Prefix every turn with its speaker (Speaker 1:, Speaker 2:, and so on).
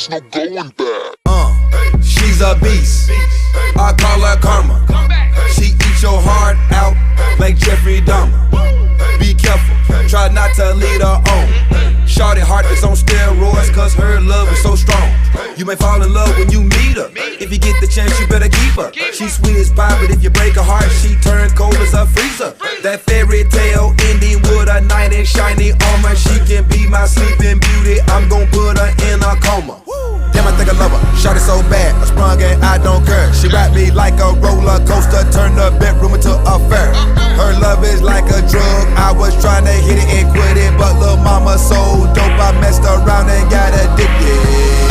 Speaker 1: there's no going back.
Speaker 2: She's a beast, I call her karma. She eats your heart out like Jeffrey Dahmer. Be careful, try not to lead her on. Shorty heart is on steroids, cause her love is so strong. You may fall in love when you meet her. If you get the chance, you better keep her. She's sweet as pie, but if you break her heart, she turns cold as a freezer. That fairy tale ending with a knight in shiny armor. She can be my sleeping beauty, I'm gon' put her in a coma. Damn, I think I love her, shorty so bad, I sprung and I don't care. She wrapped me like a roller coaster, turned the bedroom into a fair. Her love is like a drug, I was trying to hit it and quit it, but lil' mama so dope, I messed around and got addicted.